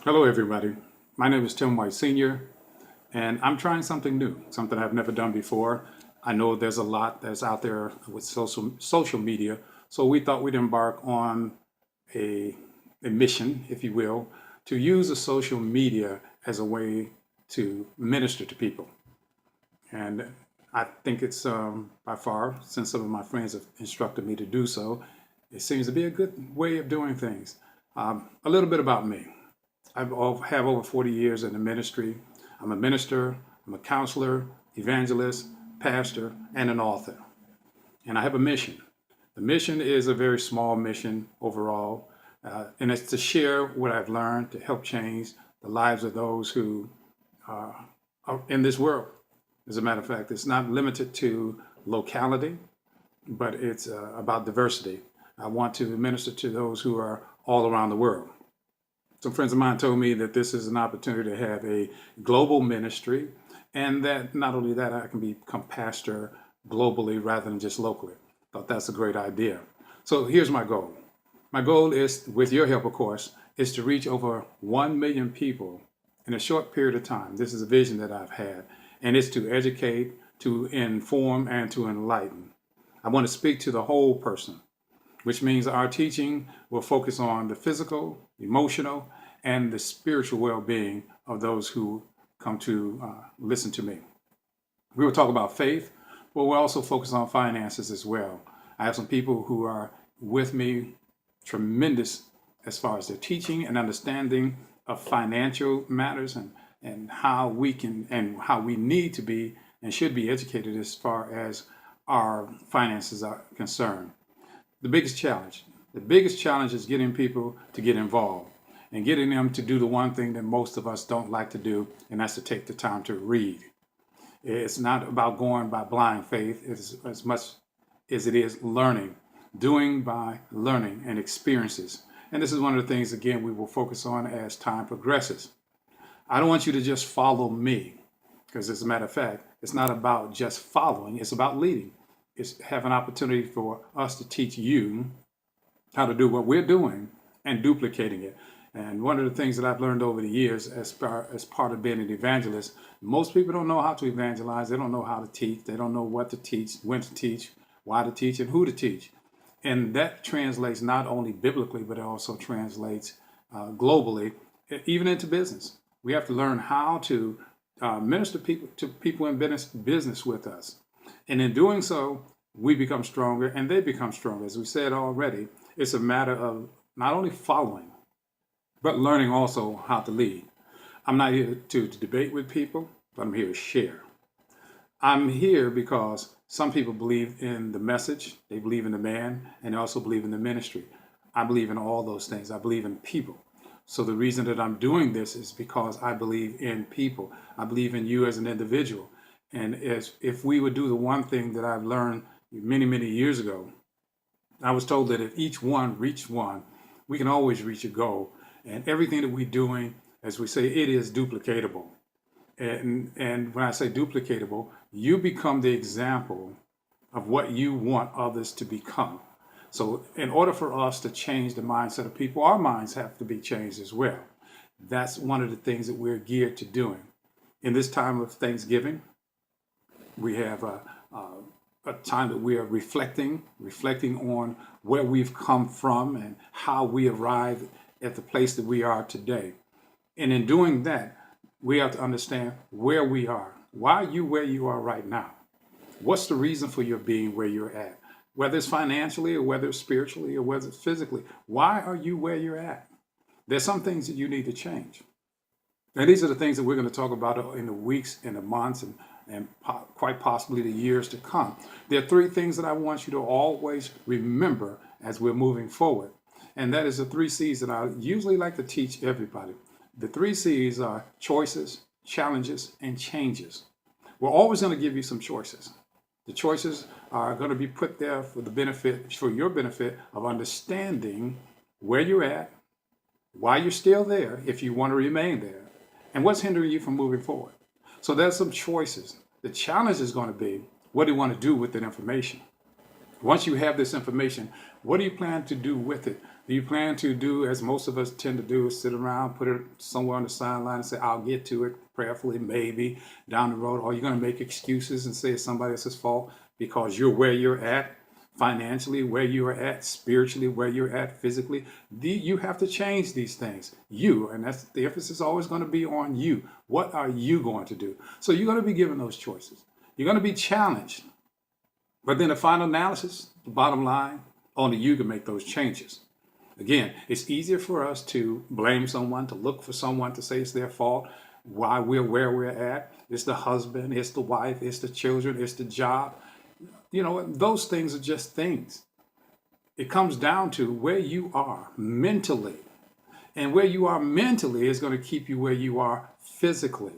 Hello, everybody. My name is Tim White Sr., and I'm trying something new, something I've never done before. I know there's a lot that's out there with social media, so we thought we'd embark on a, a mission, if you will, to use the social media as a way to minister to people. And I think it's by far, since some of my friends have instructed me to do so, it seems to be a good way of doing things. A little bit about me. Have over 40 years in the ministry. I'm a minister, I'm a counselor, evangelist, pastor, and an author. And I have a mission. The mission is a very small mission overall, and it's to share what I've learned to help change the lives of those who are in this world. As a matter of fact, it's not limited to locality, but it's about diversity. I want to minister to those who are all around the world. Some friends of mine told me that this is an opportunity to have a global ministry, and that not only that, I can become pastor globally rather than just locally. Thought that's a great idea. So here's my goal. My goal is, with your help, of course, is to reach over 1 million people in a short period of time. This is a vision that I've had, and it's to educate, to inform, and to enlighten. I want to speak to the whole person, which means our teaching will focus on the physical, emotional, and the spiritual well-being of those who come to listen to me. We will talk about faith, but we'll also focus on finances as well. I have some people who are with me, tremendous as far as their teaching and understanding of financial matters and how we can and how we need to be and should be educated as far as our finances are concerned. The biggest challenge is getting people to get involved and getting them to do the one thing that most of us don't like to do, and that's to take the time to read. It's not about going by blind faith as much as it is learning, doing by learning and experiences. And this is one of the things, again, we will focus on as time progresses. I don't want you to just follow me, because as a matter of fact, it's not about just following, it's about leading. It's have an opportunity for us to teach you how to do what we're doing and duplicating it. And one of the things that I've learned over the years as part of being an evangelist, most people don't know how to evangelize. They don't know how to teach. They don't know what to teach, when to teach, why to teach, and who to teach. And that translates not only biblically, but it also translates globally, even into business. We have to learn how to minister to people in business with us. And in doing so, we become stronger and they become stronger. As we said already, it's a matter of not only following, but learning also how to lead. I'm not here to debate with people, but I'm here to share. I'm here because some people believe in the message, they believe in the man, and they also believe in the ministry. I believe in all those things. I believe in people. So the reason that I'm doing this is because I believe in people. I believe in you as an individual. And if we would do the one thing that I've learned many, many years ago, I was told that if each one reached one, we can always reach a goal. And everything that we're doing, as we say, it is duplicatable. And when I say duplicatable, you become the example of what you want others to become. So in order for us to change the mindset of people, our minds have to be changed as well. That's one of the things that we're geared to doing. In this time of Thanksgiving, we have a time that we are reflecting on where we've come from and how we arrived at the place that we are today. And in doing that, we have to understand where we are. Why are you where you are right now? What's the reason for your being where you're at? Whether it's financially or whether it's spiritually or whether it's physically, why are you where you're at? There's some things that you need to change. And these are the things that we're going to talk about in the weeks, in the months, and quite possibly the years to come. There are three things that I want you to always remember as we're moving forward. And that is the 3 C's that I usually like to teach everybody. The 3 C's are choices, challenges, and changes. We're always going to give you some choices. The choices are going to be put there for your benefit of understanding where you're at, why you're still there, if you want to remain there, and what's hindering you from moving forward. So there's some choices. The challenge is going to be, what do you want to do with that information? Once you have this information, what do you plan to do with it Do you plan to do, as most of us tend to do, is sit around, put it somewhere on the sideline and say, I'll get to it, prayerfully, maybe down the road? Or are you going to make excuses and say it's somebody else's fault because you're where you're at financially, where you're at spiritually, where you're at physically? You have to change these things. You, and that's the emphasis is always going to be on you. What are you going to do? So you're going to be given those choices. You're going to be challenged. But then the final analysis, the bottom line, only you can make those changes. Again, it's easier for us to blame someone, to look for someone to say it's their fault, why we're where we're at. It's the husband, it's the wife, it's the children, it's the job. You know, those things are just things. It comes down to where you are mentally. And where you are mentally is going to keep you where you are physically.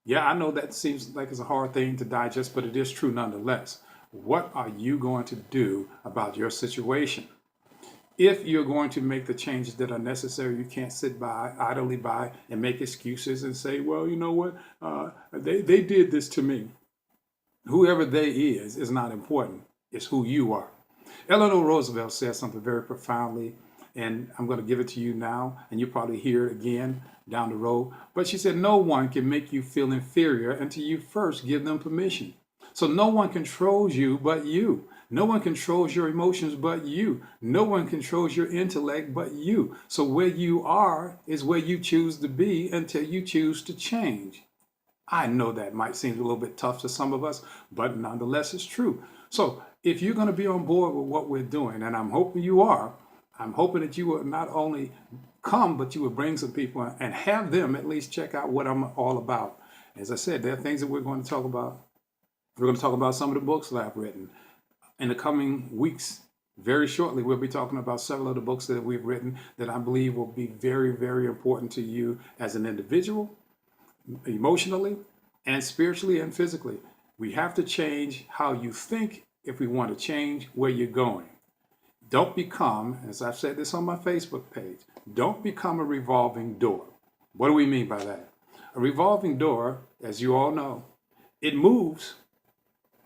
Yeah, I know that seems like it's a hard thing to digest, but it is true nonetheless. What are you going to do about your situation? If you're going to make the changes that are necessary, you can't sit by, idly by, and make excuses and say, well, you know what, they did this to me. Whoever they is not important. It's who you are. Eleanor Roosevelt said something very profoundly, and I'm going to give it to you now, and you'll probably hear it again down the road. But she said, no one can make you feel inferior until you first give them permission. So no one controls you but you. No one controls your emotions but you. No one controls your intellect but you. So where you are is where you choose to be until you choose to change. I know that might seem a little bit tough to some of us, but nonetheless it's true. So if you're going to be on board with what we're doing, and I'm hoping you are, I'm hoping that you will not only come, but you will bring some people and have them at least check out what I'm all about. As I said, there are things that we're going to talk about. We're going to talk about some of the books that I've written. In the coming weeks, very shortly, we'll be talking about several of the books that we've written that I believe will be very, very important to you as an individual, emotionally, and spiritually and physically. We have to change how you think if we want to change where you're going. Don't become, as I've said this on my Facebook page, don't become a revolving door. What do we mean by that? A revolving door, as you all know, it moves,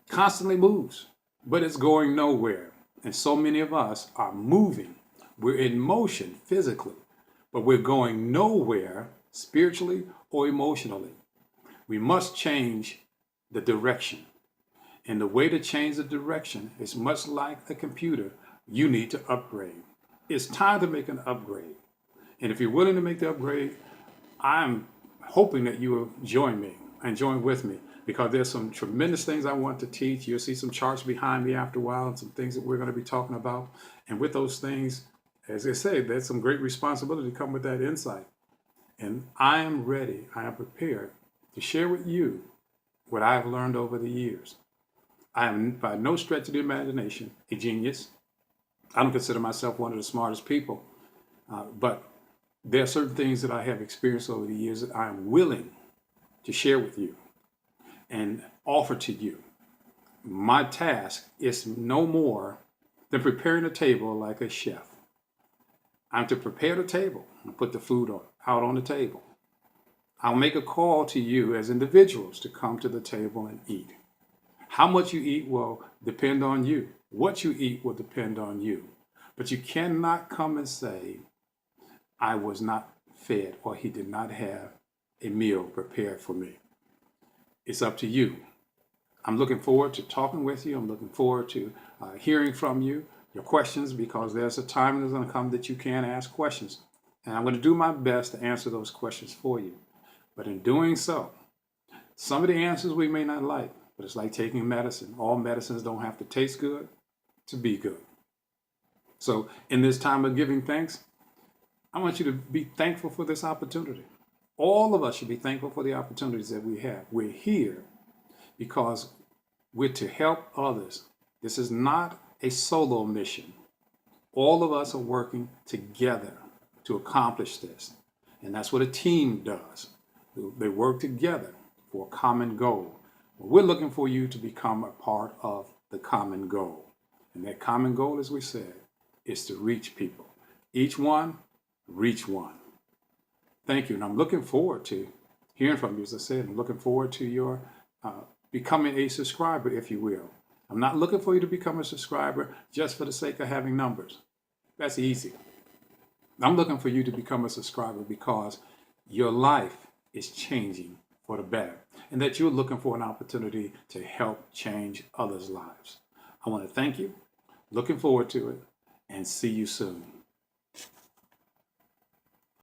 constantly moves, but it's going nowhere. And so many of us are moving. We're in motion physically, but we're going nowhere spiritually or emotionally. We must change the direction. And the way to change the direction is much like a computer. You need to upgrade. It's time to make an upgrade. And if you're willing to make the upgrade, I'm hoping that you will join me and join with me, because there's some tremendous things I want to teach. You'll see some charts behind me after a while and some things that we're going to be talking about. And with those things, as I say, there's some great responsibility to come with that insight. And I am ready, I am prepared to share with you what I have learned over the years. I am by no stretch of the imagination a genius. I don't consider myself one of the smartest people, but there are certain things that I have experienced over the years that I am willing to share with you and offer to you. My task is no more than preparing a table like a chef. I'm to prepare the table and put the food out on the table. I'll make a call to you as individuals to come to the table and eat. How much you eat will depend on you. What you eat will depend on you. But you cannot come and say, I was not fed, or he did not have a meal prepared for me. It's up to you. I'm looking forward to talking with you. I'm looking forward to hearing from you, your questions, because there's a time that's going to come that you can ask questions. And I'm going to do my best to answer those questions for you. But in doing so, some of the answers we may not like, but it's like taking medicine. All medicines don't have to taste good to be good. So in this time of giving thanks, I want you to be thankful for this opportunity. All of us should be thankful for the opportunities that we have. We're here because we're to help others. This is not a solo mission. All of us are working together to accomplish this. And that's what a team does. They work together for a common goal. We're looking for you to become a part of the common goal. And that common goal, as we said, is to reach people. Each one, reach one. Thank you. And I'm looking forward to hearing from you. As I said, I'm looking forward to your becoming a subscriber, if you will. I'm not looking for you to become a subscriber just for the sake of having numbers. That's easy. I'm looking for you to become a subscriber because your life is changing for the better and that you're looking for an opportunity to help change others' lives. I want to thank you, looking forward to it, and see you soon.